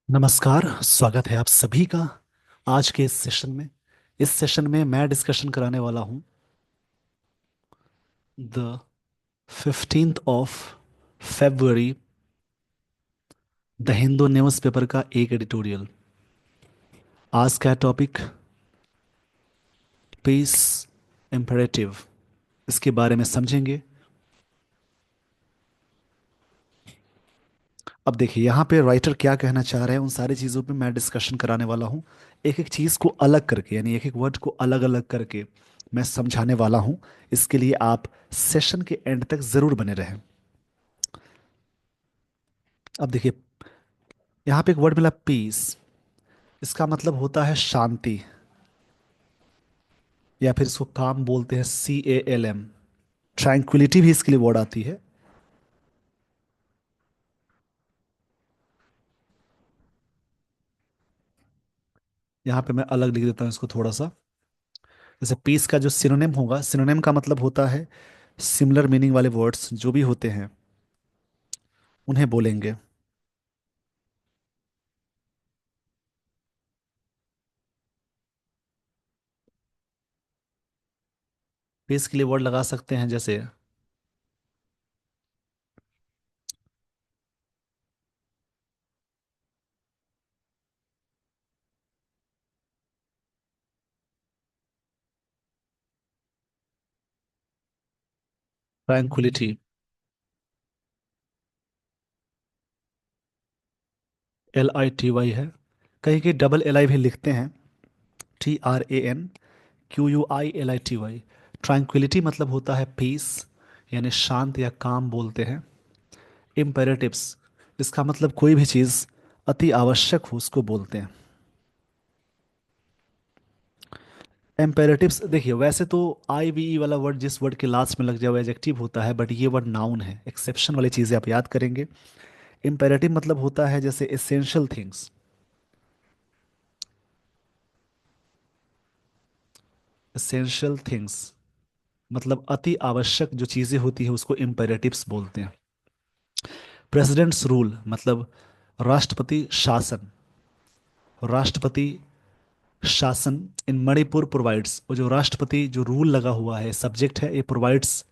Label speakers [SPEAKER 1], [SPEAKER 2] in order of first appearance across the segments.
[SPEAKER 1] नमस्कार। स्वागत है आप सभी का आज के इस सेशन में। इस सेशन में मैं डिस्कशन कराने वाला हूं the 15th of February the Hindu newspaper का एक एडिटोरियल। आज का टॉपिक पीस इम्पेरेटिव, इसके बारे में समझेंगे। अब देखिए यहाँ पे राइटर क्या कहना चाह रहे हैं, उन सारी चीज़ों पे मैं डिस्कशन कराने वाला हूँ। एक एक चीज़ को अलग करके, यानी एक एक वर्ड को अलग अलग करके मैं समझाने वाला हूँ। इसके लिए आप सेशन के एंड तक ज़रूर बने रहें। अब देखिए, यहाँ पे एक वर्ड मिला पीस। इसका मतलब होता है शांति, या फिर इसको काम बोलते हैं, CALM। ट्रैंक्विलिटी भी इसके लिए वर्ड आती है। यहाँ पे मैं अलग लिख देता हूँ इसको थोड़ा सा। जैसे पीस का जो सिनोनिम होगा, सिनोनिम का मतलब होता है सिमिलर मीनिंग वाले वर्ड्स जो भी होते हैं उन्हें बोलेंगे। पीस के लिए वर्ड लगा सकते हैं जैसे ट्रैंक्विलिटी, LITY है। कहीं कहीं डबल LI भी लिखते हैं, TRANQUILITY। ट्रैंक्विलिटी मतलब होता है पीस, यानी शांत या काम बोलते हैं। इम्पेरेटिव्स, इसका मतलब कोई भी चीज़ अति आवश्यक हो उसको बोलते हैं। इम्पेरेटिव्स देखिए, वैसे तो IVE वाला वर्ड जिस वर्ड के लास्ट में लग जाए वो एडजेक्टिव होता है, बट ये वर्ड नाउन है। एक्सेप्शन वाली चीज़ें आप याद करेंगे। इम्पेरेटिव मतलब होता है जैसे एसेंशियल थिंग्स। एसेंशियल थिंग्स मतलब अति आवश्यक जो चीज़ें होती है उसको इम्पेरेटिव्स बोलते हैं। प्रेसिडेंट्स रूल मतलब राष्ट्रपति शासन। राष्ट्रपति शासन इन मणिपुर प्रोवाइड्स, वो जो राष्ट्रपति जो रूल लगा हुआ है, सब्जेक्ट है, ये प्रोवाइड्स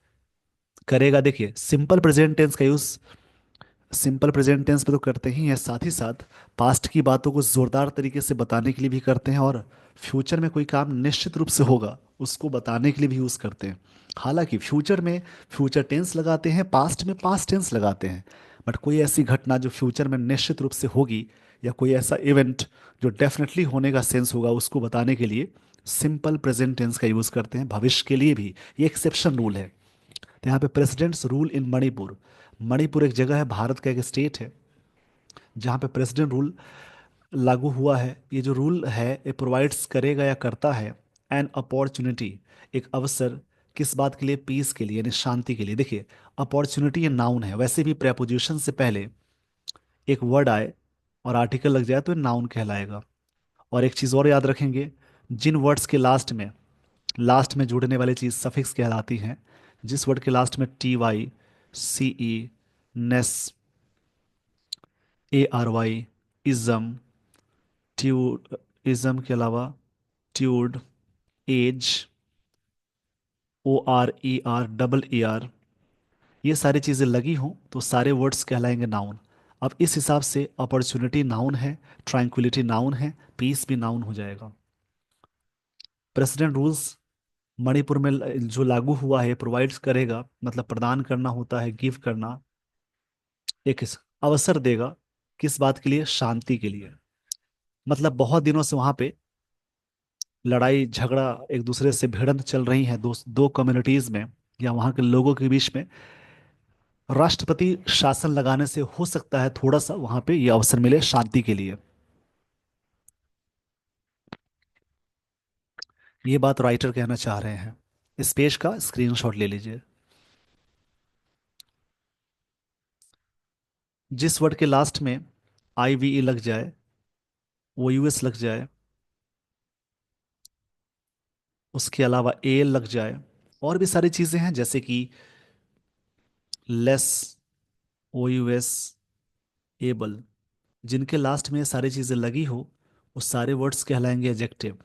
[SPEAKER 1] करेगा। देखिए सिंपल प्रेजेंट टेंस का यूज सिंपल प्रेजेंट टेंस पे तो करते ही हैं, साथ ही साथ पास्ट की बातों को जोरदार तरीके से बताने के लिए भी करते हैं, और फ्यूचर में कोई काम निश्चित रूप से होगा उसको बताने के लिए भी यूज करते हैं। हालांकि फ्यूचर में फ्यूचर टेंस लगाते हैं, पास्ट में पास्ट टेंस लगाते हैं। बट कोई ऐसी घटना जो फ्यूचर में निश्चित रूप से होगी, या कोई ऐसा इवेंट जो डेफिनेटली होने का सेंस होगा, उसको बताने के लिए सिंपल प्रेजेंट टेंस का यूज करते हैं, भविष्य के लिए भी। ये एक्सेप्शन रूल है। तो यहाँ पे presidents rule in Manipur. Manipur एक जगह है, भारत का एक स्टेट है जहाँ पे प्रेसिडेंट रूल लागू हुआ है। ये जो रूल है ये प्रोवाइड्स करेगा या करता है एन अपॉर्चुनिटी, एक अवसर। किस बात के लिए? पीस के लिए, यानी शांति के लिए। देखिए अपॉर्चुनिटी ये नाउन है, वैसे भी प्रेपोजिशन से पहले एक वर्ड आए और आर्टिकल लग जाए तो ये नाउन कहलाएगा। और एक चीज़ और याद रखेंगे, जिन वर्ड्स के लास्ट में जुड़ने वाली चीज सफिक्स कहलाती हैं। जिस वर्ड के लास्ट में TY, CE, नेस, ARY, इज़म, ट्यूड, इज़म के अलावा ट्यूड, एज, ORER, ये सारी चीज़ें लगी हों तो सारे वर्ड्स कहलाएंगे नाउन। अब इस हिसाब से अपॉर्चुनिटी नाउन है, ट्रैंक्विलिटी नाउन है, पीस भी नाउन हो जाएगा। प्रेसिडेंट रूल्स मणिपुर में जो लागू हुआ है प्रोवाइड्स करेगा, मतलब प्रदान करना होता है, गिव करना, एक अवसर देगा। किस बात के लिए? शांति के लिए। मतलब बहुत दिनों से वहां पे लड़ाई झगड़ा, एक दूसरे से भिड़ंत चल रही है दो दो कम्युनिटीज में या वहां के लोगों के बीच में। राष्ट्रपति शासन लगाने से हो सकता है थोड़ा सा वहां पे ये अवसर मिले शांति के लिए। ये बात राइटर कहना चाह रहे हैं। इस पेज का स्क्रीनशॉट ले लीजिए। जिस वर्ड के लास्ट में IVE लग जाए, OUS लग जाए, उसके अलावा AL लग जाए, और भी सारी चीजें हैं जैसे कि लेस, OUS, एबल, जिनके लास्ट में ये सारी चीज़ें लगी हो वो सारे वर्ड्स कहलाएंगे एडजेक्टिव।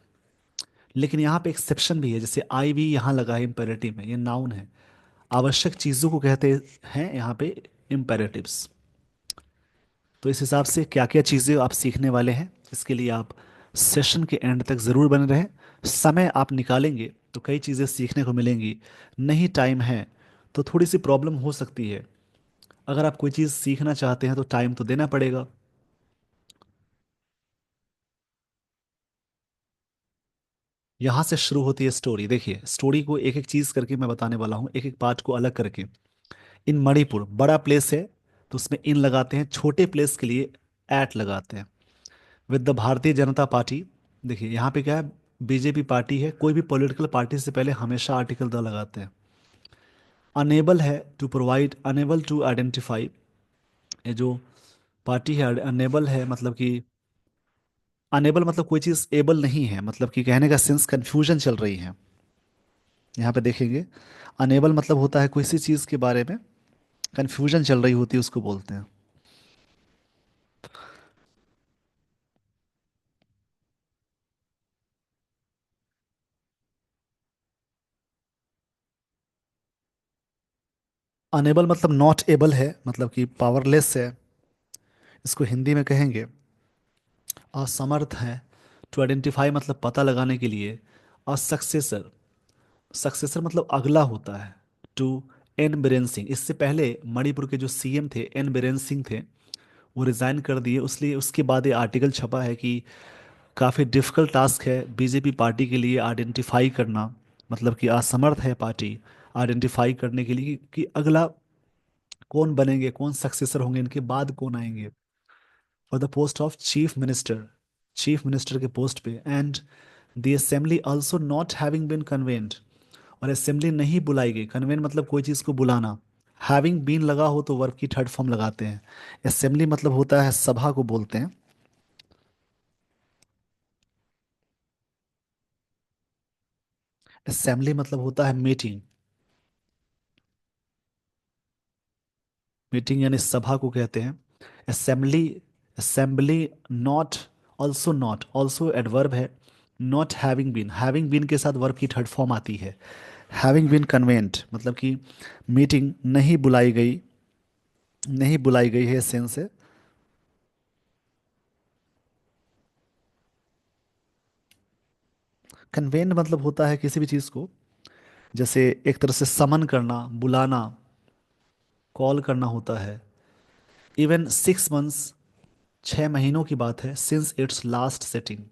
[SPEAKER 1] लेकिन यहाँ पे एक्सेप्शन भी है, जैसे आई भी यहाँ लगा है इम्पेरेटिव में, ये नाउन है। आवश्यक चीज़ों को कहते हैं यहाँ पे इम्पेरेटिव्स। तो इस हिसाब से क्या क्या चीज़ें आप सीखने वाले हैं, इसके लिए आप सेशन के एंड तक ज़रूर बने रहें। समय आप निकालेंगे तो कई चीज़ें सीखने को मिलेंगी। नहीं टाइम है तो थोड़ी सी प्रॉब्लम हो सकती है। अगर आप कोई चीज़ सीखना चाहते हैं तो टाइम तो देना पड़ेगा। यहाँ से शुरू होती है स्टोरी। देखिए स्टोरी को एक एक चीज़ करके मैं बताने वाला हूँ, एक एक पार्ट को अलग करके। इन मणिपुर बड़ा प्लेस है तो उसमें इन लगाते हैं, छोटे प्लेस के लिए एट लगाते हैं। With the Bharatiya Janata party, देखिए यहाँ पे क्या है, बीजेपी पार्टी है, कोई भी पॉलिटिकल पार्टी से पहले हमेशा आर्टिकल द लगाते हैं। अनेबल है to provide, enable to identify, ये जो पार्टी है अनेबल है, मतलब कि अनेबल मतलब कोई चीज़ एबल नहीं है, मतलब कि कहने का सेंस कंफ्यूजन चल रही है। यहाँ पे देखेंगे अनेबल मतलब होता है किसी चीज़ के बारे में कंफ्यूजन चल रही होती है उसको बोलते हैं। अनेबल मतलब नॉट एबल है, मतलब कि पावरलेस है। इसको हिंदी में कहेंगे असमर्थ है। टू आइडेंटिफाई मतलब पता लगाने के लिए। असक्सेसर, सक्सेसर मतलब अगला होता है। टू एन बीरेन सिंह, इससे पहले मणिपुर के जो सीएम थे एन बीरेन सिंह थे, वो रिजाइन कर दिए, उसलिए उसके बाद ये आर्टिकल छपा है कि काफ़ी डिफिकल्ट टास्क है बीजेपी पार्टी के लिए आइडेंटिफाई करना, मतलब कि असमर्थ है पार्टी आइडेंटिफाई करने के लिए कि अगला कौन बनेंगे, कौन सक्सेसर होंगे, इनके बाद कौन आएंगे। For the post of chief minister, chief minister के पोस्ट पे। And the assembly also not having been convened, और असेंबली नहीं बुलाई गई। कन्वेन मतलब कोई चीज़ को बुलाना। हैविंग बीन लगा हो तो वर्ब की थर्ड फॉर्म लगाते हैं। असेंबली मतलब होता है सभा को बोलते हैं। असेंबली मतलब होता है मीटिंग। मीटिंग यानी सभा को कहते हैं assembly. Assembly not, also not, also adverb है। नॉट हैविंग बीन के साथ वर्ब की थर्ड फॉर्म आती है। हैविंग बीन कन्वेंट मतलब कि मीटिंग नहीं बुलाई गई, नहीं बुलाई गई है सेंस है। कन्वेंट मतलब होता है किसी भी चीज़ को, जैसे एक तरह से समन करना, बुलाना, कॉल करना होता है। इवन 6 मंथ्स, 6 महीनों की बात है, since it's last sitting.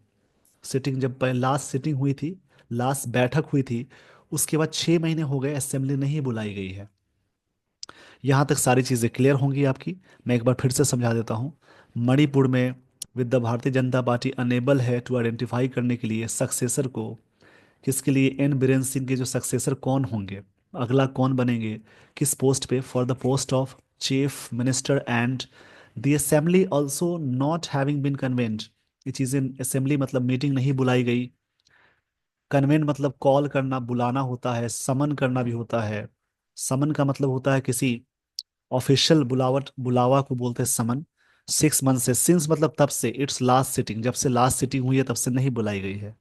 [SPEAKER 1] Sitting जब लास्ट सिटिंग हुई थी, लास्ट बैठक हुई थी, उसके बाद 6 महीने हो गए असेंबली नहीं बुलाई गई है। यहाँ तक सारी चीज़ें क्लियर होंगी आपकी। मैं एक बार फिर से समझा देता हूँ। मणिपुर में with the Bharatiya Janata party enable है टू आइडेंटिफाई करने के लिए सक्सेसर को, किसके लिए, एन बीरेन सिंह के जो सक्सेसर कौन होंगे, अगला कौन बनेंगे, किस पोस्ट पे, for the post of chief minister. And the assembly also not having been convened, ये चीज़ें, असेंबली मतलब मीटिंग नहीं बुलाई गई। कन्वेंट मतलब कॉल करना, बुलाना होता है, समन करना भी होता है। समन का मतलब होता है किसी ऑफिशियल बुलावट, बुलावा को बोलते हैं समन। 6 मंथ से, सिंस मतलब तब से, इट्स लास्ट सिटिंग जब से लास्ट सिटिंग हुई है तब से नहीं बुलाई गई है।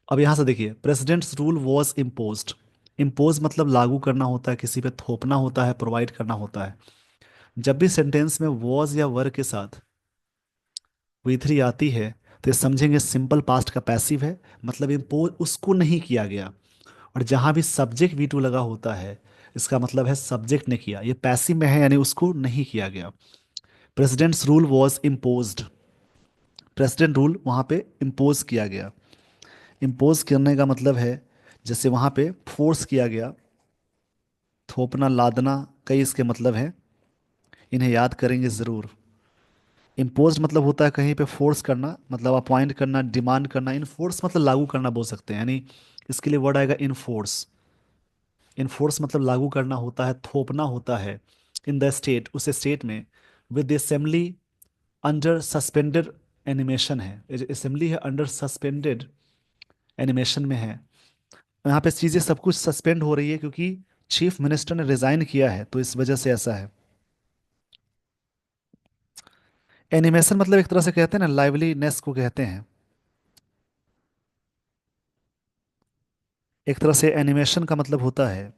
[SPEAKER 1] अब यहां से देखिए presidents rule was imposed. Impose मतलब लागू करना होता है, किसी पे थोपना होता है, प्रोवाइड करना होता है। जब भी सेंटेंस में वॉज या वर के साथ वी थ्री आती है तो ये समझेंगे सिंपल पास्ट का पैसिव है, मतलब इम्पोज उसको नहीं किया गया। और जहां भी सब्जेक्ट वी टू लगा होता है इसका मतलब है सब्जेक्ट ने किया, ये पैसिव में है यानी उसको नहीं किया गया। Presidents rule was imposed, president rule वहां पे इम्पोज किया गया। इम्पोज करने का मतलब है जैसे वहां पे फोर्स किया गया, थोपना, लादना, कई इसके मतलब हैं, इन्हें याद करेंगे ज़रूर। इम्पोज मतलब होता है कहीं पे फोर्स करना, मतलब अपॉइंट करना, डिमांड करना। इनफोर्स मतलब लागू करना बोल सकते हैं, यानी इसके लिए वर्ड आएगा इनफोर्स। इनफोर्स मतलब लागू करना होता है, थोपना होता है। इन द स्टेट, उस स्टेट में। With the assembly under suspended animation है, असेंबली है अंडर सस्पेंडेड एनिमेशन में है। यहाँ पे चीज़ें सब कुछ सस्पेंड हो रही है क्योंकि चीफ मिनिस्टर ने रिजाइन किया है, तो इस वजह से ऐसा है। एनिमेशन मतलब एक तरह से कहते हैं ना, लाइवलीनेस को कहते हैं। एक तरह से एनिमेशन का मतलब होता है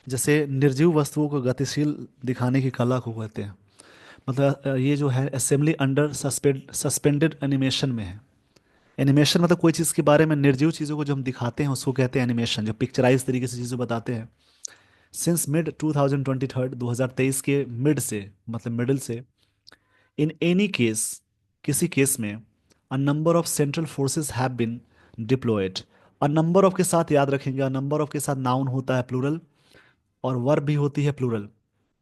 [SPEAKER 1] जैसे निर्जीव वस्तुओं को गतिशील दिखाने की कला को कहते हैं। मतलब ये जो है असेंबली अंडर सस्पेंडेड एनिमेशन में है। एनिमेशन मतलब कोई चीज़ के बारे में निर्जीव चीज़ों को जो हम दिखाते हैं उसको कहते हैं एनिमेशन, जो पिक्चराइज तरीके से चीज़ें बताते हैं। सिंस मिड 2023 के मिड से, मतलब मिडिल से, इन एनी केस, किसी केस में, a number of central forces have been deployed. A number of के साथ याद रखेंगे, अ नंबर ऑफ के साथ नाउन होता है प्लूरल, और वर्ब भी होती है प्लूरल।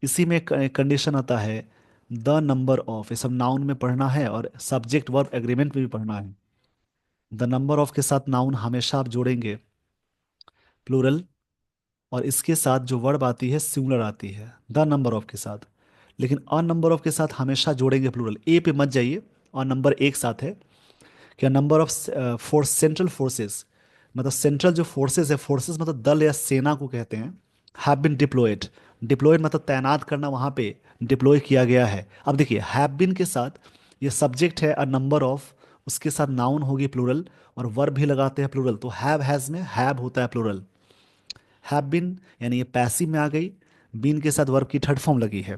[SPEAKER 1] इसी में कंडीशन आता है द नंबर ऑफ, ये सब नाउन में पढ़ना है और सब्जेक्ट वर्ब एग्रीमेंट में भी पढ़ना है। द नंबर ऑफ के साथ नाउन हमेशा आप जोड़ेंगे प्लूरल, और इसके साथ जो वर्ब आती है सिंगुलर आती है द नंबर ऑफ के साथ। लेकिन अ नंबर ऑफ के साथ हमेशा जोड़ेंगे प्लूरल, ए पे मत जाइए। और नंबर एक साथ है क्या, number of force central forces, मतलब सेंट्रल जो फोर्सेस है, फोर्सेस मतलब दल या सेना को कहते हैं। हैव बिन डिप्लॉयड, डिप्लॉयड मतलब तैनात करना, वहां पे डिप्लॉय किया गया है। अब देखिए हैव बिन के साथ ये सब्जेक्ट है अ नंबर ऑफ, उसके साथ नाउन होगी प्लूरल, और वर्ब भी लगाते हैं प्लूरल, तो हैव हैज में हैव होता है प्लूरल। हैव बिन यानी ये पैसिव में आ गई, बीन के साथ वर्ब की थर्ड फॉर्म लगी है,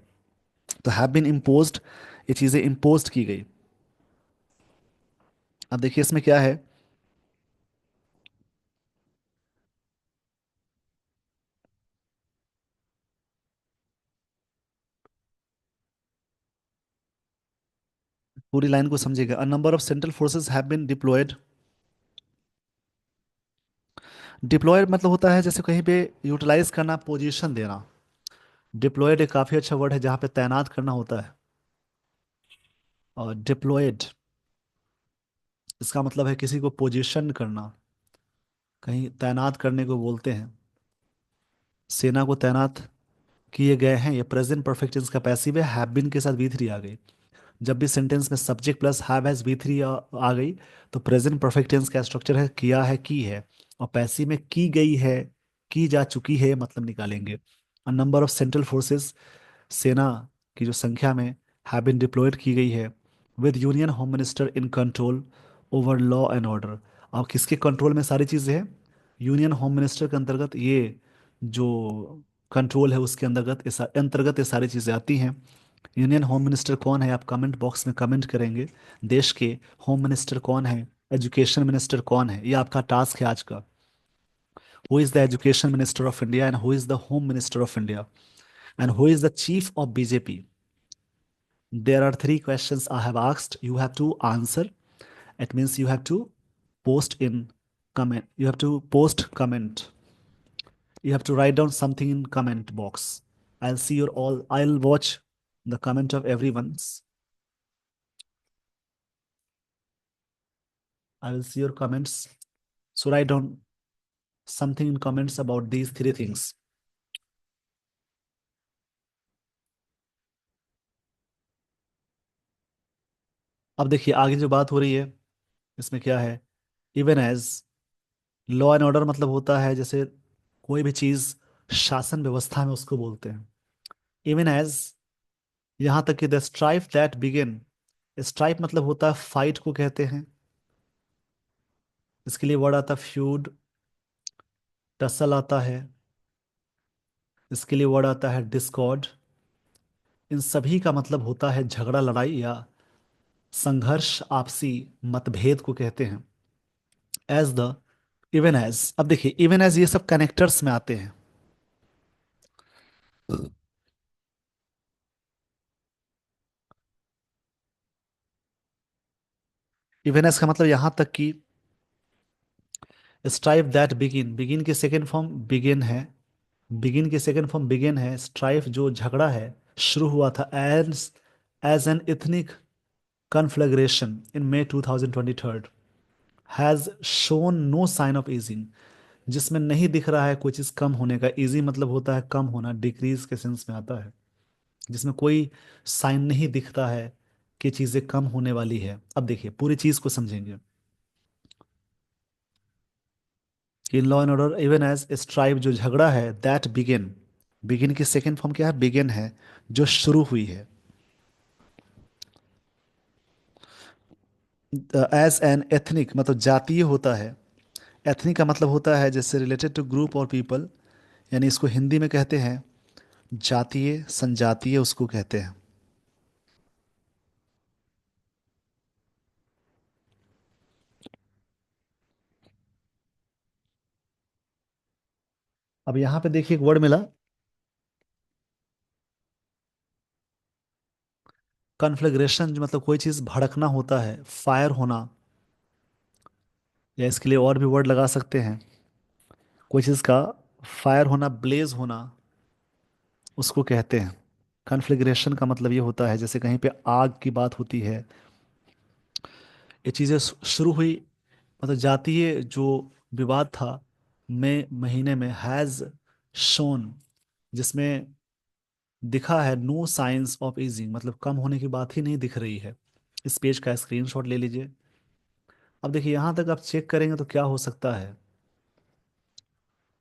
[SPEAKER 1] तो हैव बिन इम्पोज्ड, ये चीजें इम्पोज्ड की गई। अब देखिए इसमें क्या है, पूरी लाइन को समझिएगा। A number of central forces have been deployed. Deployed मतलब होता है जैसे कहीं पे यूटिलाइज करना, पोजीशन देना। डिप्लॉयड एक काफी अच्छा वर्ड है जहाँ पे तैनात करना होता है। और डिप्लॉयड इसका मतलब है किसी को पोजीशन करना, कहीं तैनात करने को बोलते हैं। सेना को तैनात किए गए हैं, ये प्रेजेंट परफेक्ट टेंस का पैसिव है, हैव बीन के साथ वी थ्री आ गई। जब भी सेंटेंस में subject plus have has V three आ गई, तो प्रेजेंट परफेक्ट टेंस का स्ट्रक्चर है किया है, की है। और पैसिव में की गई है, की जा चुकी है, मतलब निकालेंगे। नंबर ऑफ सेंट्रल फोर्सेस, सेना की जो संख्या में हैव बीन डिप्लॉयड की गई है, with union home minister in control over law and order. अब किसके कंट्रोल में सारी चीज़ें हैं, यूनियन होम मिनिस्टर के अंतर्गत ये जो कंट्रोल है उसके अंतर्गत ये सारी चीज़ें आती हैं। यूनियन होम मिनिस्टर कौन है, आप कमेंट बॉक्स में कमेंट करेंगे। देश के होम मिनिस्टर कौन है, एजुकेशन मिनिस्टर कौन है, ये आपका टास्क है आज का। Who is the education minister of India and who is the home minister of India and who is the chief of BJP? There are three questions I have asked. You have to answer. It means you have to post in comment. You have to post comment. You have to write down something in comment box. I'll see your all. I'll watch the comment of everyone's. I will see your comments. So write down something in comments about these three things. अब देखिए आगे जो बात हो रही है इसमें क्या है, even as, law and order मतलब होता है जैसे कोई भी चीज शासन व्यवस्था में उसको बोलते हैं। इवन एज, यहां तक कि the strife that begin, stripe मतलब होता है फाइट को कहते हैं। इसके लिए वर्ड आता है फ्यूड, टसल आता है, इसके लिए वर्ड आता है डिस्कॉर्ड। इन सभी का मतलब होता है झगड़ा, लड़ाई या संघर्ष, आपसी मतभेद को कहते हैं। एज द, इवन एज, अब देखिए इवन एज ये सब कनेक्टर्स में आते हैं। इवन एज का मतलब यहां तक कि स्ट्राइफ दैट बिगिन, बिगिन की सेकेंड फॉर्म बिगिन है, बिगिन की सेकेंड फॉर्म बिगिन है। स्ट्राइफ जो झगड़ा है शुरू हुआ था as as an ethnic conflagration in May 2023 has shown no sign of easing, जिसमें नहीं दिख रहा है कोई चीज कम होने का। इजी मतलब होता है कम होना, डिक्रीज के सेंस में आता है। जिसमें कोई साइन नहीं दिखता है कि चीजें कम होने वाली है। अब देखिए पूरी चीज को समझेंगे कि law and order even as strife जो झगड़ा है दैट बिगेन, बिगिन की सेकेंड फॉर्म क्या है? बिगिन है, जो शुरू हुई है। एज एन एथनिक मतलब जातीय होता है। एथनिक का मतलब होता है जैसे रिलेटेड टू ग्रुप और पीपल, यानी इसको हिंदी में कहते हैं जातीय, संजातीय उसको कहते हैं। अब यहाँ पे देखिए एक वर्ड मिला, कॉन्फ्लेग्रेशन, जो मतलब कोई चीज़ भड़कना होता है, फायर होना, या इसके लिए और भी वर्ड लगा सकते हैं। कोई चीज़ का फायर होना, ब्लेज होना, उसको कहते हैं। कॉन्फ्लेग्रेशन का मतलब ये होता है जैसे कहीं पे आग की बात होती है, ये चीज़ें शुरू हुई, मतलब जातीय जो विवाद था मई महीने में, हैज़ शोन, जिसमें दिखा है नो साइंस ऑफ ईजिंग, मतलब कम होने की बात ही नहीं दिख रही है। इस पेज का स्क्रीनशॉट ले लीजिए। अब देखिए यहाँ तक आप चेक करेंगे तो क्या हो सकता है।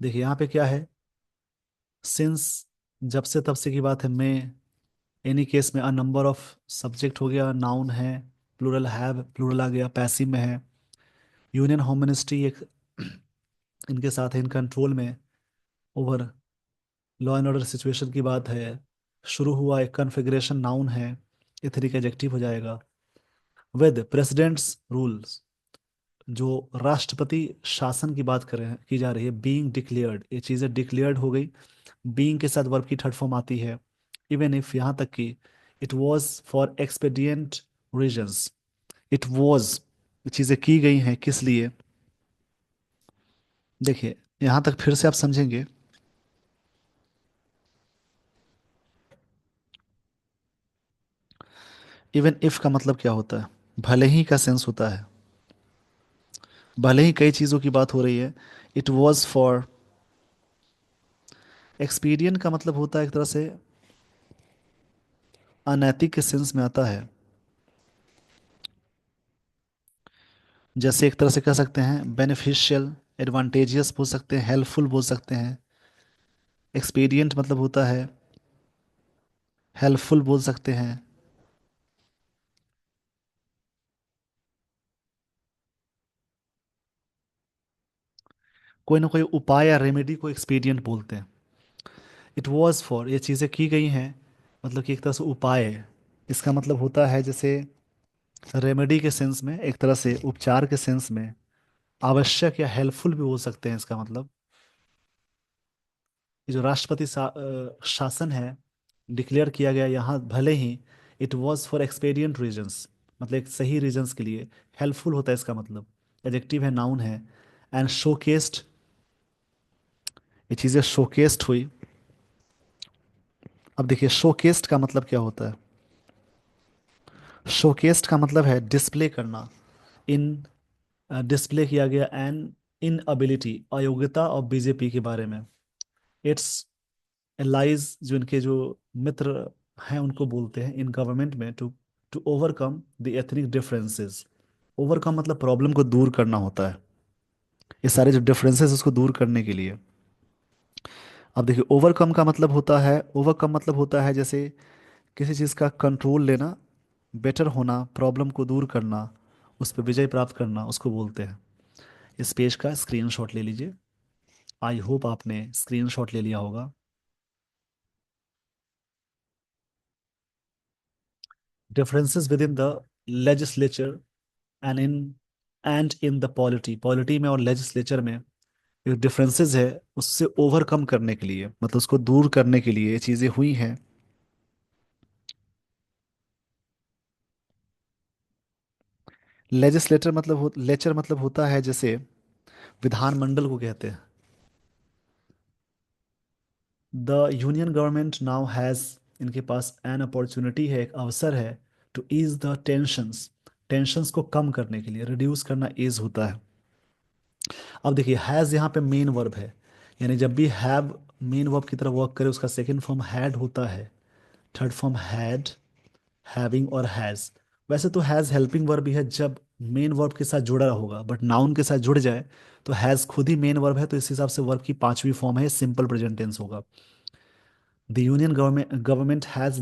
[SPEAKER 1] देखिए यहाँ पे क्या है, सिंस, जब से तब से की बात है, में, एनी केस में, अ नंबर ऑफ, सब्जेक्ट हो गया, नाउन है, प्लूरल हैव, प्लूरल आ गया, पैसिव में है, यूनियन होमनिस्ट्री एक इनके साथ है, इन कंट्रोल में, over, law and order situation की बात है, शुरू हुआ, एक कॉन्फ़िगरेशन नाउन है, इथनिक एडजेक्टिव हो जाएगा, विद प्रेसिडेंट्स रूल्स, जो राष्ट्रपति शासन की बात कर रहे हैं, की जा रही है, बीइंग डिक्लेयर्ड, ये चीज़ें डिक्लेयर्ड हो गई, बीइंग के साथ वर्ब की थर्ड फॉर्म आती है, इवन इफ, यहाँ तक कि it was for expedient reasons, it was, चीज़ें की गई हैं किस लिए। देखिए यहाँ तक फिर से आप समझेंगे, इवन इफ का मतलब क्या होता है? भले ही का सेंस होता है, भले ही कई चीज़ों की बात हो रही है। इट वॉज फॉर, एक्सपीडियंट का मतलब होता है एक तरह से अनैतिक के सेंस में आता है, जैसे एक तरह से कह सकते हैं बेनिफिशियल, एडवांटेजियस बोल सकते हैं, हेल्पफुल बोल सकते हैं। एक्सपीडियंट मतलब होता है हेल्पफुल बोल सकते हैं। कोई ना कोई उपाय या रेमेडी को एक्सपीडियंट बोलते हैं। इट वॉज फॉर, ये चीज़ें की गई हैं, मतलब कि एक तरह से उपाय है। इसका मतलब होता है जैसे रेमेडी के सेंस में, एक तरह से उपचार के सेंस में, आवश्यक या हेल्पफुल भी बोल सकते हैं इसका मतलब। ये जो राष्ट्रपति शासन है, डिक्लेयर किया गया यहाँ, भले ही it was for expedient reasons, मतलब एक सही रीजंस के लिए, हेल्पफुल होता है इसका मतलब, एडजेक्टिव है, नाउन है, एंड शोकेस्ड, ये चीज़ें शोकेस्ड हुई। अब देखिए शोकेस्ड का मतलब क्या होता है? शोकेस्ड का मतलब है डिस्प्ले करना, इन, डिस्प्ले किया गया एन इन अबिलिटी, अयोग्यता ऑफ बीजेपी के बारे में, इट्स एलाइज, जो इनके जो मित्र हैं उनको बोलते हैं इन गवर्नमेंट में, to to overcome the ethnic differences. Overcome मतलब प्रॉब्लम को दूर करना होता है, ये सारे जो डिफरेंसेस उसको दूर करने के लिए। अब देखिए ओवरकम का मतलब होता है, ओवरकम मतलब होता है जैसे किसी चीज़ का कंट्रोल लेना, बेटर होना, प्रॉब्लम को दूर करना, उस पर विजय प्राप्त करना, उसको बोलते हैं। इस पेज का स्क्रीनशॉट ले लीजिए। आई होप आपने स्क्रीनशॉट ले लिया होगा। Differences with in the legislature and in the polity, polity में और लेजिस्लेचर में जो डिफरेंसेस है, उससे ओवरकम करने के लिए, मतलब उसको दूर करने के लिए ये चीज़ें हुई हैं। लेजिस्लेटर मतलब लेचर मतलब होता है जैसे विधानमंडल को कहते हैं। The union government now has, इनके पास एन अपॉर्चुनिटी है, एक अवसर है, to ease the tensions, tensions को कम करने के लिए, रिड्यूस करना ईज होता है। अब देखिए हैज़ यहाँ पे मेन वर्ब है, यानी जब भी हैव मेन वर्ब की तरह वर्क करे, उसका सेकंड फॉर्म हैड होता है, थर्ड फॉर्म हैड, हैविंग और हैज़। वैसे तो हैज़ हेल्पिंग वर्ब भी है जब मेन वर्ब के साथ जुड़ा होगा, बट नाउन के साथ जुड़ जाए तो हैज़ खुद ही मेन वर्ब है, तो इस हिसाब से वर्ब की पांचवी फॉर्म है, सिंपल प्रेजेंट टेंस होगा। The union government has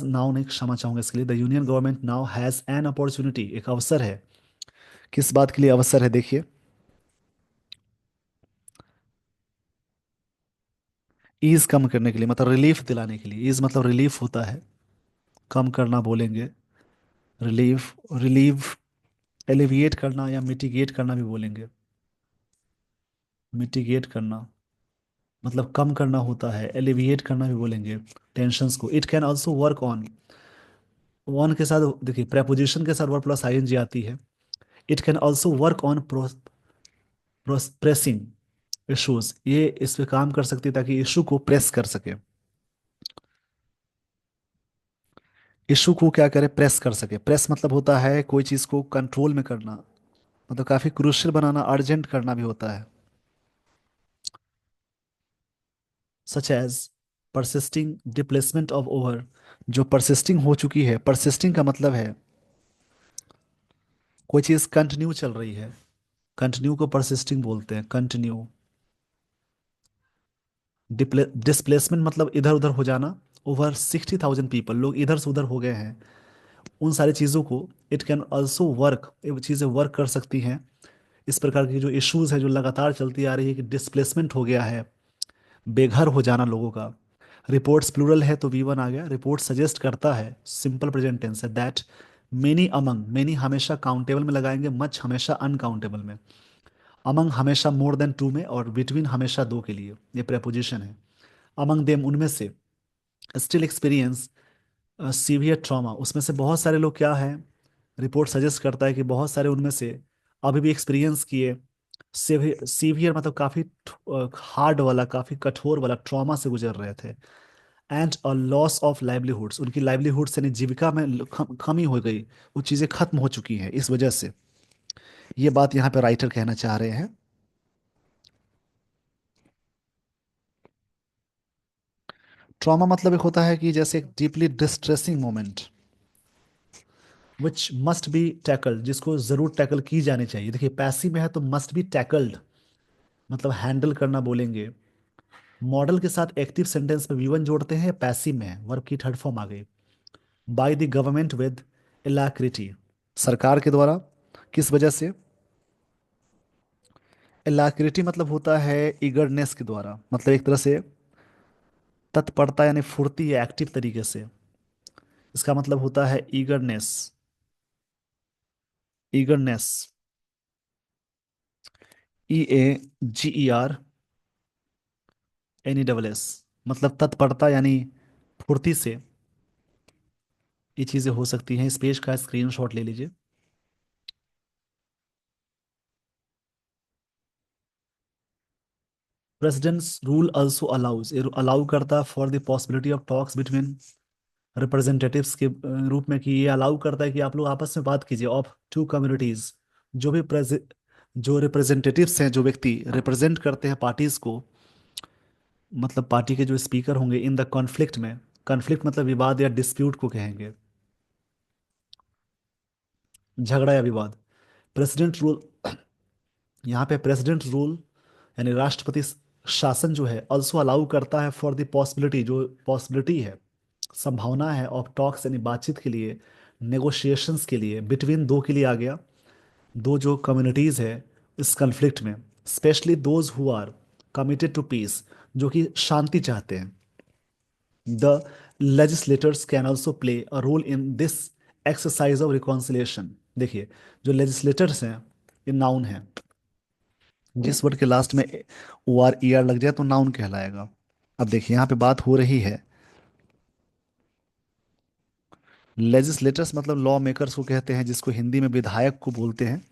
[SPEAKER 1] now नहीं, क्षमा चाहूंगा इसके लिए, the union government now has an opportunity, एक अवसर है। किस बात के लिए अवसर है देखिए, ईज कम करने के लिए, मतलब रिलीफ दिलाने के लिए। ईज मतलब रिलीफ होता है, कम करना बोलेंगे, रिलीफ, रिलीव, एलिविएट करना या मिटिगेट करना भी बोलेंगे। मिटिगेट करना मतलब कम करना होता है, एलिविएट करना भी बोलेंगे टेंशन्स को। It can also work on, one के साथ देखिए प्रेपोजिशन के साथ वर्ब प्लस आईएनजी आती है। It can also work on pressing issues, ये इस पे काम कर सकती है ताकि इशू को प्रेस कर सके। इशू को क्या करे, प्रेस कर सके। प्रेस मतलब होता है कोई चीज को कंट्रोल में करना, मतलब काफी क्रूशियल बनाना, अर्जेंट करना भी होता है। Such as persisting displacement of over, जो परसिस्टिंग हो चुकी है। परसिस्टिंग का मतलब है कोई चीज कंटिन्यू चल रही है, कंटिन्यू को परसिस्टिंग बोलते हैं, कंटिन्यू। डिस्प्लेसमेंट मतलब इधर उधर हो जाना। ओवर 60,000 पीपल, लोग इधर से उधर हो गए हैं, उन सारी चीज़ों को। इट कैन ऑल्सो वर्क, ये चीज़ें वर्क कर सकती हैं। इस प्रकार की जो इश्यूज है जो लगातार चलती आ रही है कि डिस्प्लेसमेंट हो गया है, बेघर हो जाना लोगों का। रिपोर्ट्स प्लूरल है तो वी वन आ गया। रिपोर्ट सजेस्ट करता है, सिंपल प्रेजेंट टेंस है, दैट मेनी अमंग, मेनी हमेशा काउंटेबल में लगाएंगे, मच हमेशा अनकाउंटेबल में, अमंग हमेशा मोर देन टू में, और बिटवीन हमेशा दो के लिए, ये प्रेपोजिशन है। अमंग देम उनमें से, स्टिल एक्सपीरियंस सीवियर ट्रॉमा, उसमें से बहुत सारे लोग क्या है, रिपोर्ट सजेस्ट करता है कि बहुत सारे उनमें से अभी भी एक्सपीरियंस किए सीवियर मतलब काफी हार्ड वाला, काफी कठोर वाला ट्रॉमा से गुजर रहे थे। And a loss of livelihoods, उनकी लाइवलीहुड्स यानी जीविका में कमी हो गई, वो चीजें खत्म हो चुकी हैं इस वजह से। ये बात यहाँ पे राइटर कहना चाह रहे हैं। ट्रॉमा मतलब एक होता है कि जैसे एक deeply distressing moment which must be tackled, जिसको जरूर टैकल की जानी चाहिए। देखिए पैसिव में है तो मस्ट बी टैकल्ड, मतलब हैंडल करना बोलेंगे। मॉडल के साथ एक्टिव सेंटेंस में वी वन जोड़ते हैं, पैसिव में है, वर्ब की थर्ड फॉर्म आ गई। बाय द गवर्नमेंट विद इलैक्रिटी, सरकार के द्वारा, किस वजह से। इलैक्रिटी मतलब होता है ईगरनेस के द्वारा, मतलब एक तरह से तत्परता यानी फुर्ती या एक्टिव तरीके से। इसका मतलब होता है ईगरनेस, ईगरनेस, EAGERNESS, मतलब तत्परता यानी फुर्ती से ये चीजें हो सकती हैं। इस पेज का स्क्रीनशॉट ले लीजिए। President's rule also allows, allow करता for the possibility of talks between representatives के रूप में, कि ये अलाउ करता है कि आप लोग आपस में बात कीजिए ऑफ टू कम्युनिटीज, जो भी जो रिप्रेजेंटेटिव्स हैं, जो व्यक्ति रिप्रेजेंट करते हैं पार्टीज को, मतलब पार्टी के जो स्पीकर होंगे, इन द कॉन्फ्लिक्ट में, कॉन्फ्लिक्ट मतलब विवाद या डिस्प्यूट को कहेंगे, झगड़ा या विवाद। प्रेसिडेंट रूल, यहाँ पे प्रेसिडेंट रूल यानी राष्ट्रपति शासन जो है, ऑल्सो अलाउ करता है फॉर द पॉसिबिलिटी, जो पॉसिबिलिटी है, संभावना है, ऑफ टॉक्स यानी बातचीत के लिए, नेगोशिएशंस के लिए, बिटवीन दो के लिए आ गया, दो जो कम्युनिटीज है इस कन्फ्लिक्ट में, specially those who are committed to peace, जो कि शांति चाहते हैं। The legislators can also play a role in this exercise of reconciliation. देखिए जो लेजिस्लेटर्स हैं, ये नाउन है, जिस वर्ड के लास्ट में ओ आर ई आर लग जाए तो नाउन कहलाएगा। अब देखिए यहाँ पे बात हो रही है, लेजिस्लेटर्स मतलब लॉ मेकर्स को कहते हैं, जिसको हिंदी में विधायक को बोलते हैं।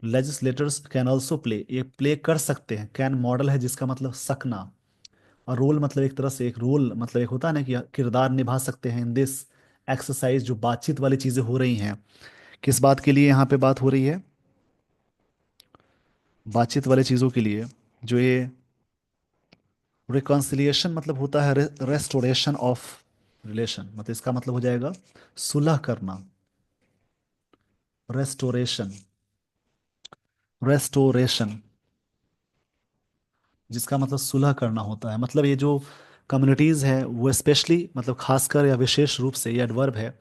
[SPEAKER 1] लेजिस्लेटर्स कैन ऑल्सो प्ले, ये प्ले कर सकते हैं, कैन मॉडल है जिसका मतलब सकना, और रोल मतलब एक तरह से एक रोल, मतलब एक होता है ना कि किरदार निभा सकते हैं इन दिस एक्सरसाइज, जो बातचीत वाली चीजें हो रही हैं। किस बात के लिए यहाँ पे बात हो रही है, बातचीत वाली चीजों के लिए, जो ये रिकॉन्सिलिएशन मतलब होता है रेस्टोरेशन ऑफ रिलेशन, मतलब इसका मतलब हो जाएगा सुलह करना, रेस्टोरेशन, रेस्टोरेशन। जिसका मतलब सुलह करना होता है। मतलब ये जो कम्युनिटीज़ हैं वो स्पेशली मतलब खासकर या विशेष रूप से ये एडवर्ब है।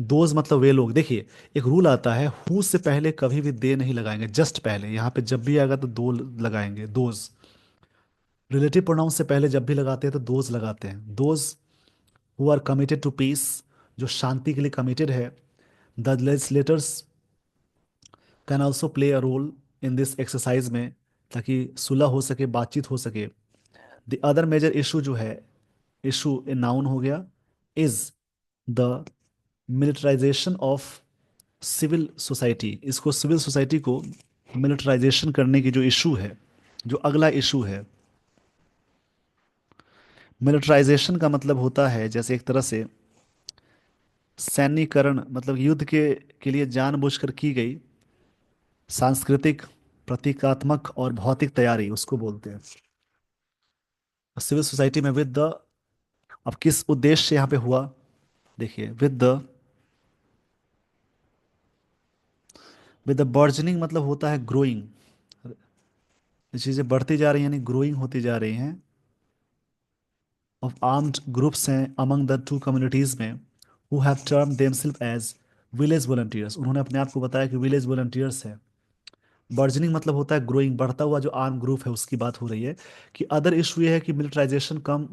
[SPEAKER 1] दोज मतलब वे लोग, देखिए एक रूल आता है, हु से पहले कभी भी दे नहीं लगाएंगे, जस्ट पहले, यहाँ पे जब भी आएगा तो दो लगाएंगे, दोज। रिलेटिव प्रोनाउन से पहले जब भी लगाते हैं तो दोज लगाते हैं, those who are committed to peace, जो शांति के लिए कमिटेड है। The legislators can also play a role in this exercise में, ताकि सुलह हो सके, बातचीत हो सके। द अदर मेजर इशू जो है, इशू ए नाउन हो गया, is the militarization of civil society. इसको सिविल सोसाइटी को मिलिटराइजेशन करने की जो इशू है, जो अगला इशू है। मिलिटराइजेशन का मतलब होता है जैसे एक तरह से सैन्यकरण, मतलब युद्ध के लिए जानबूझकर की गई सांस्कृतिक, प्रतीकात्मक और भौतिक तैयारी, उसको बोलते हैं सिविल सोसाइटी में। विद द, अब किस उद्देश्य से यहाँ पे हुआ, देखिए विद द बर्जनिंग मतलब होता है ग्रोइंग, ये चीजें बढ़ती जा रही हैं, यानी ग्रोइंग होती जा रही हैं, ऑफ आर्म्ड ग्रुप्स हैं अमंग द टू कम्युनिटीज में, who have term themselves as village volunteers, उन्होंने अपने आप को बताया कि विलेज वॉलंटियर्स है। बर्जनिंग मतलब होता है ग्रोइंग, बढ़ता हुआ जो आर्म ग्रुप है उसकी बात हो रही है। कि अदर इशू ये है कि मिलिटराइजेशन कम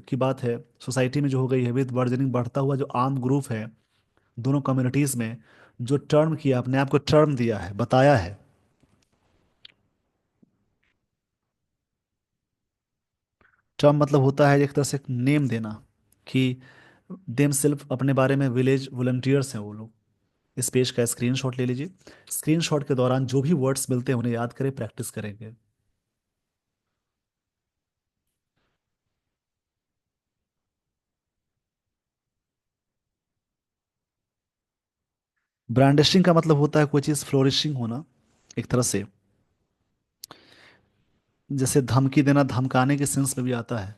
[SPEAKER 1] की बात है सोसाइटी में जो हो गई है, विद बर्जनिंग, बढ़ता हुआ जो आर्म ग्रुप है दोनों कम्युनिटीज में, जो टर्म किया, अपने आप को टर्म दिया है, बताया है। टर्म मतलब होता है एक तरह से नेम देना, कि देम सिर्फ अपने बारे में विलेज वॉलंटियर्स हैं वो लोग। इस पेज का स्क्रीनशॉट ले लीजिए। स्क्रीनशॉट के दौरान जो भी वर्ड्स मिलते हैं उन्हें याद करें, प्रैक्टिस करेंगे। ब्रांडिशिंग का मतलब होता है कोई चीज़ फ्लोरिशिंग होना, एक तरह से जैसे धमकी देना, धमकाने के सेंस में भी आता है।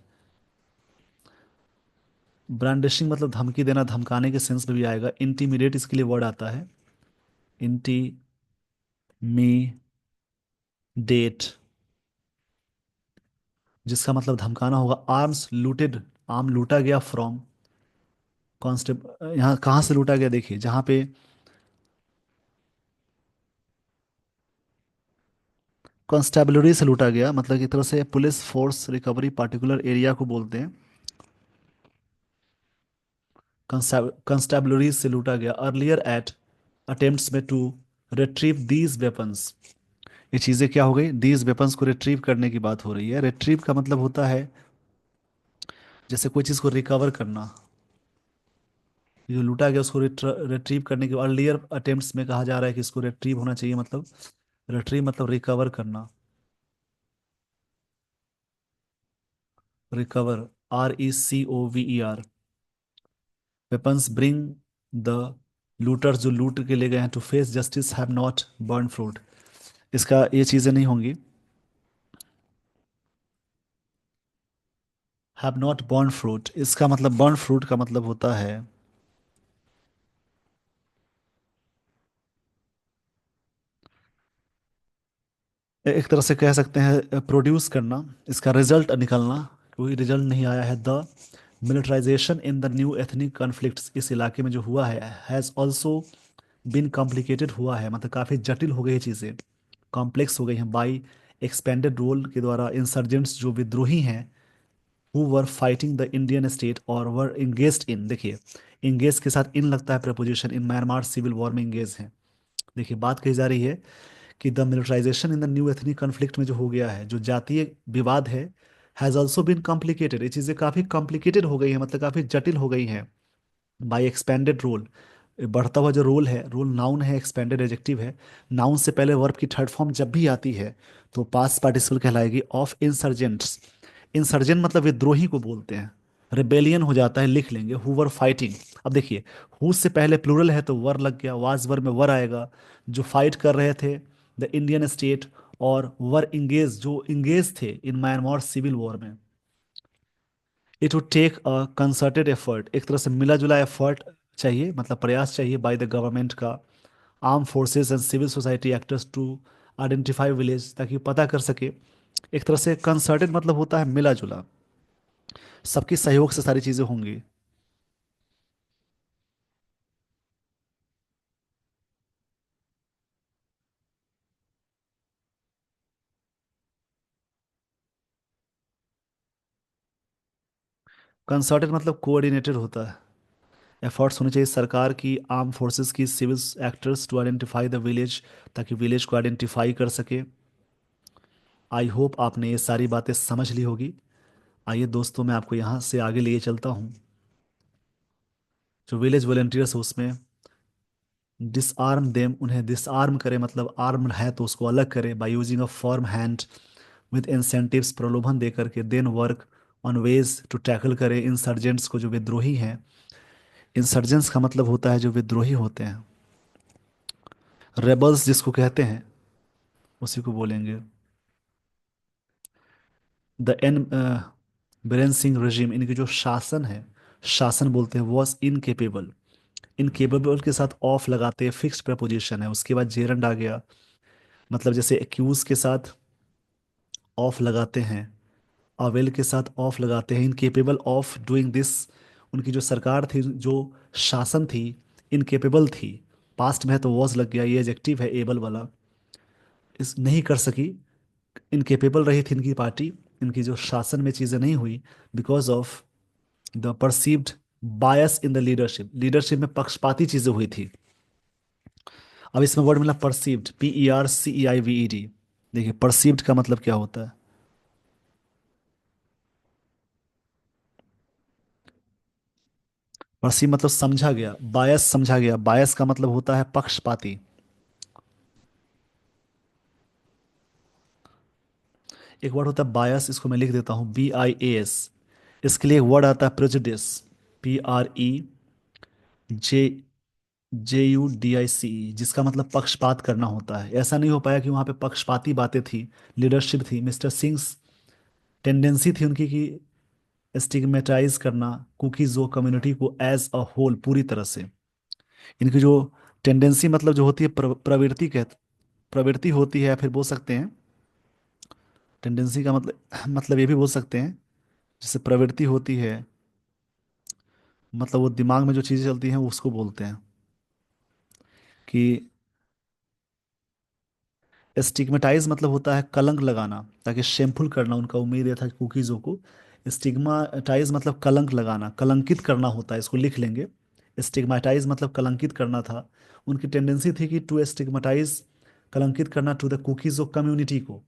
[SPEAKER 1] ब्रांडिशिंग मतलब धमकी देना, धमकाने के सेंस में भी आएगा। इंटीमिडेट इसके लिए वर्ड आता है, इंटीमीडेट, जिसका मतलब धमकाना होगा। आर्म्स लूटेड, आर्म लूटा गया फ्रॉम कॉन्स्टेब, यहाँ कहाँ से लूटा गया, देखिए जहाँ पे कॉन्स्टेबलरी से लूटा गया, मतलब एक तरह से police force recovery particular area को बोलते हैं। कंस्टेबलरी से लूटा गया। अर्लियर एट अटेम्प्ट्स में टू रिट्रीव दीज वेपन्स, ये चीज़ें क्या हो गई, दीज वेपन्स को रिट्रीव करने की बात हो रही है। रिट्रीव का मतलब होता है जैसे कोई चीज़ को रिकवर करना, जो लूटा गया उसको रिट्रीव करने के। अर्लियर अटेम्प्ट्स में कहा जा रहा है कि इसको रिट्रीव होना चाहिए, मतलब रिट्रीव मतलब रिकवर करना, recover, RECOVER। Weapons bring the looters, जो लूट के ले गए हैं, to face justice, have not burn fruit, इसका ये चीज़ें नहीं होंगी। हैव नॉट बर्न फ्रूट, इसका मतलब बर्न फ्रूट का मतलब होता है एक तरह से कह सकते हैं प्रोड्यूस करना, इसका रिजल्ट निकलना, कोई रिजल्ट नहीं आया है। The militarization in the new ethnic conflicts, इस इलाके में जो हुआ है, हैज़ ऑल्सो बिन कॉम्प्लिकेटेड, हुआ है मतलब काफ़ी जटिल हो गई है चीज़ें, कॉम्प्लेक्स हो गई हैं, बाई एक्सपेंडेड रोल के द्वारा। इंसर्जेंट्स जो विद्रोही हैं, who were fighting the Indian state और वर इंगेज्ड इन, देखिए इंगेज के साथ इन लगता है proposition, in Myanmar civil war में इंगेज हैं। देखिए बात कही जा रही है कि the militarization in the new ethnic conflict में जो हो गया है, जो जातीय विवाद है, हैज़ ऑल्सो बीन कॉम्प्लिकेटेड, ये चीज़ें काफ़ी कॉम्प्लिकेटेड हो गई हैं, मतलब काफ़ी जटिल हो गई हैं। बाय एक्सपेंडेड रोल, बढ़ता हुआ जो रोल है, रोल नाउन है, एक्सपेंडेड एडजेक्टिव है। नाउन से पहले वर्ब की थर्ड फॉर्म जब भी आती है तो पास्ट पार्टिसिपल कहलाएगी। ऑफ इंसर्जेंट्स, इंसर्जेंट मतलब विद्रोही को बोलते हैं। रिबेलियन हो जाता है, लिख लेंगे हु वर फाइटिंग। अब देखिए हु से पहले प्लूरल है तो वर लग गया, वाज वर में वर आएगा, जो फाइट कर रहे थे द इंडियन स्टेट, और वर इंगेज, जो इंगेज थे इन म्यांमार सिविल वॉर में। It would take a concerted effort, एक तरह से मिला जुला एफर्ट चाहिए, मतलब प्रयास चाहिए बाय द गवर्नमेंट का, arm forces and civil society actors to identify village, ताकि पता कर सके एक तरह से कंसर्टेड मतलब होता है मिला जुला, सबकी सहयोग से सारी चीजें होंगी। कंसर्टेड मतलब कोऑर्डिनेटेड होता है। एफर्ट्स होने चाहिए सरकार की, आर्म फोर्सेस की, civil actors to identify the village, ताकि विलेज को आइडेंटिफाई कर सके। आई होप आपने ये सारी बातें समझ ली होगी। आइए दोस्तों, मैं आपको यहाँ से आगे लिए चलता हूँ। जो विलेज वॉलेंटियर्स है उसमें डिसआर्म देम, उन्हें डिसआर्म करे, मतलब आर्म है तो उसको अलग करे, by using a firm hand with incentives, प्रलोभन दे करके। Then work on ways to tackle करे इंसर्जेंट्स को, जो विद्रोही हैं। इंसर्जेंट्स का मतलब होता है जो विद्रोही होते हैं, रेबल्स जिसको कहते हैं, उसी को बोलेंगे। द एन बीरेन सिंह रजीम, इनकी जो शासन है, शासन बोलते हैं, वॉज इनकेपेबल। इनकेपेबल के साथ ऑफ लगाते हैं, फिक्स्ड प्रपोजिशन है। उसके बाद जेरंड आ गया, मतलब जैसे एक्यूज के साथ ऑफ लगाते हैं, अवेल के साथ ऑफ लगाते हैं, इनकेपेबल ऑफ डूइंग दिस। उनकी जो सरकार थी, जो शासन थी, इनकेपेबल थी। पास्ट में है तो वॉज लग गया, ये एडजेक्टिव है एबल वाला। इस नहीं कर सकी, इनकेपेबल रही थी इनकी पार्टी, इनकी जो शासन में चीज़ें नहीं हुई, because of the perceived bias in the leadership. Leadership में पक्षपाती चीज़ें हुई थी। अब इसमें वर्ड मिला परसीव्ड, PERCEIVED। देखिए परसीव्ड का मतलब क्या होता है। परसीव मतलब समझा गया, बायस समझा गया, बायस का मतलब होता है पक्षपाती। एक वर्ड होता है बायस, इसको मैं लिख देता हूँ BIAS। इसके लिए एक वर्ड आता है प्रेजुडिस, PREJUDICE, जिसका मतलब पक्षपात करना होता है। ऐसा नहीं हो पाया कि वहां पे पक्षपाती बातें थी, लीडरशिप थी। मिस्टर सिंह टेंडेंसी थी उनकी कि स्टिग्मेटाइज करना कुकीज़ो कम्युनिटी को एज अ होल, पूरी तरह से। इनकी जो टेंडेंसी मतलब जो होती है, प्रवृत्ति कह, प्रवृत्ति होती है, या फिर बोल सकते हैं टेंडेंसी का मतलब, मतलब ये भी बोल सकते हैं जैसे प्रवृत्ति होती है, मतलब वो दिमाग में जो चीज़ें चलती हैं उसको बोलते हैं कि स्टिग्मेटाइज मतलब होता है कलंक लगाना, ताकि शेमफुल करना। उनका उम्मीद ये था कि कुकीज़ों को स्टिग्माटाइज मतलब कलंक लगाना, कलंकित करना होता है, इसको लिख लेंगे। स्टिग्माटाइज मतलब कलंकित करना था। उनकी टेंडेंसी थी कि टू स्टिग्माटाइज, कलंकित करना, टू द कुकीज़ो कम्युनिटी को।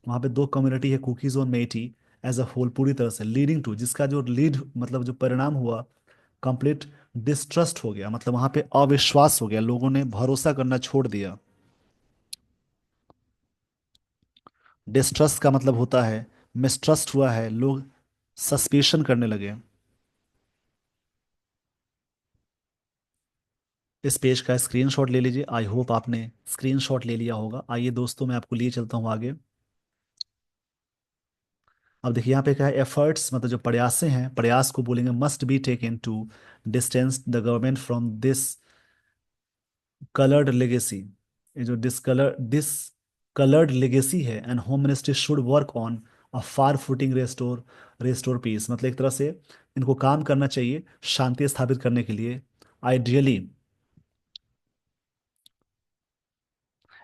[SPEAKER 1] वहाँ पे दो कम्युनिटी है, कुकीज़ और मेइटी, एज अ होल, पूरी तरह से। लीडिंग टू, जिसका जो लीड मतलब जो परिणाम हुआ, कंप्लीट डिस्ट्रस्ट हो गया, मतलब वहाँ पे अविश्वास हो गया, लोगों ने भरोसा करना छोड़ दिया। डिस्ट्रस्ट का मतलब होता है मिसट्रस्ट हुआ है, लोग सस्पेशन करने लगे। इस पेज का स्क्रीनशॉट ले लीजिए। आई होप आपने स्क्रीनशॉट ले लिया होगा। आइए दोस्तों, मैं आपको लिए चलता हूँ आगे। अब देखिए यहाँ पे क्या है, एफर्ट्स मतलब जो प्रयासें हैं, प्रयास को बोलेंगे must be taken to distance the government from this coloured legacy. ये जो दिस कलर्ड लेगेसी है, and home ministry should work on a far footing restore peace, मतलब एक तरह से इनको काम करना चाहिए शांति स्थापित करने के लिए। Ideally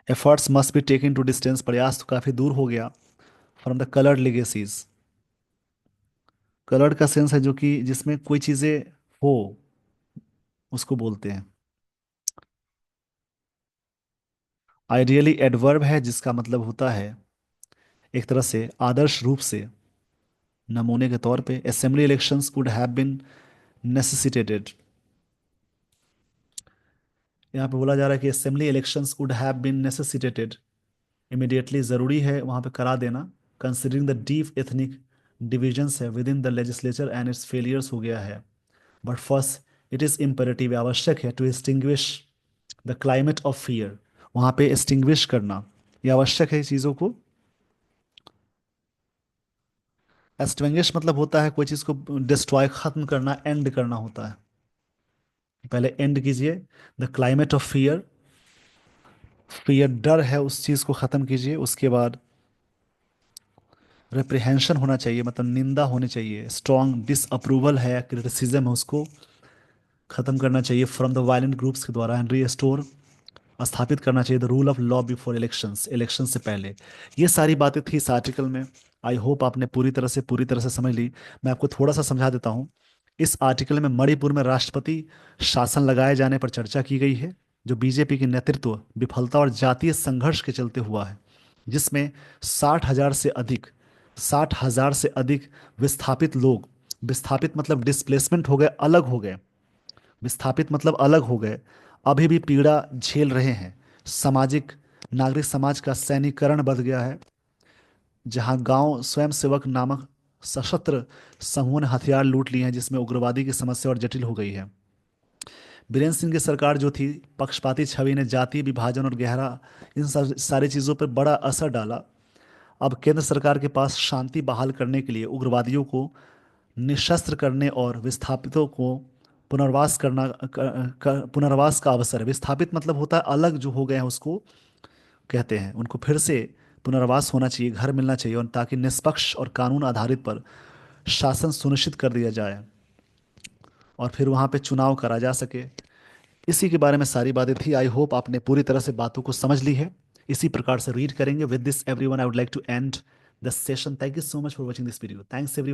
[SPEAKER 1] efforts must be taken to distance, प्रयास तो काफी दूर हो गया, from the coloured legacies. Coloured का सेंस है जो कि जिसमें कोई चीजें हो, उसको बोलते हैं। आइडियली एडवर्ब है, जिसका मतलब होता है एक तरह से आदर्श रूप से, नमूने के तौर पे। Assembly elections would have been necessitated, यहाँ पे बोला जा रहा है कि assembly elections would have been necessitated, immediately ज़रूरी है वहाँ पे करा देना। Considering the deep ethnic divisions है within the legislature and its failures हो गया है। But first it is imperative, आवश्यक है, to extinguish the climate of fear, वहाँ पे एक्सटिंग्विश करना, ये आवश्यक है चीज़ों को। एक्सटिंग्विश मतलब होता है कोई चीज़ को डिस्ट्रॉय, खत्म करना, एंड करना होता है। पहले एंड कीजिए, the climate of fear, fear डर है, उस चीज़ को ख़त्म कीजिए। उसके बाद रेप्रिहेंशन होना चाहिए, मतलब निंदा होनी चाहिए, स्ट्रॉन्ग डिसअप्रूवल है, क्रिटिसिज्म है, उसको खत्म करना चाहिए फ्रॉम द वायलेंट ग्रुप्स के द्वारा, एंड रीस्टोर, स्थापित करना चाहिए the rule of law before elections, election से पहले। ये सारी बातें थी इस आर्टिकल में। आई होप आपने पूरी तरह से समझ ली। मैं आपको थोड़ा सा समझा देता हूँ। इस आर्टिकल में मणिपुर में राष्ट्रपति शासन लगाए जाने पर चर्चा की गई है, जो बीजेपी की नेतृत्व विफलता और जातीय संघर्ष के चलते हुआ है, जिसमें 60,000 से अधिक 60,000 से अधिक विस्थापित लोग, विस्थापित मतलब डिस्प्लेसमेंट हो गए, अलग हो गए, विस्थापित मतलब अलग हो गए, अभी भी पीड़ा झेल रहे हैं। सामाजिक नागरिक समाज का सैनिकरण बढ़ गया है, जहां गांव स्वयंसेवक नामक सशस्त्र समूह ने हथियार लूट लिए हैं, जिसमें उग्रवादी की समस्या और जटिल हो गई है। बीरेंद्र सिंह की सरकार जो थी, पक्षपाती छवि ने जातीय विभाजन और गहरा इन सारी चीज़ों पर बड़ा असर डाला। अब केंद्र सरकार के पास शांति बहाल करने के लिए उग्रवादियों को निशस्त्र करने और विस्थापितों को पुनर्वास का अवसर है। विस्थापित मतलब होता है अलग जो हो गए हैं, उसको कहते हैं, उनको फिर से पुनर्वास होना चाहिए, घर मिलना चाहिए, और ताकि निष्पक्ष और कानून आधारित पर शासन सुनिश्चित कर दिया जाए और फिर वहाँ पे चुनाव करा जा सके। इसी के बारे में सारी बातें थी। आई होप आपने पूरी तरह से बातों को समझ ली है। इसी प्रकार से रीड करेंगे। With this everyone, I would like to end the session. Thank you so much for watching this video. Thanks everyone.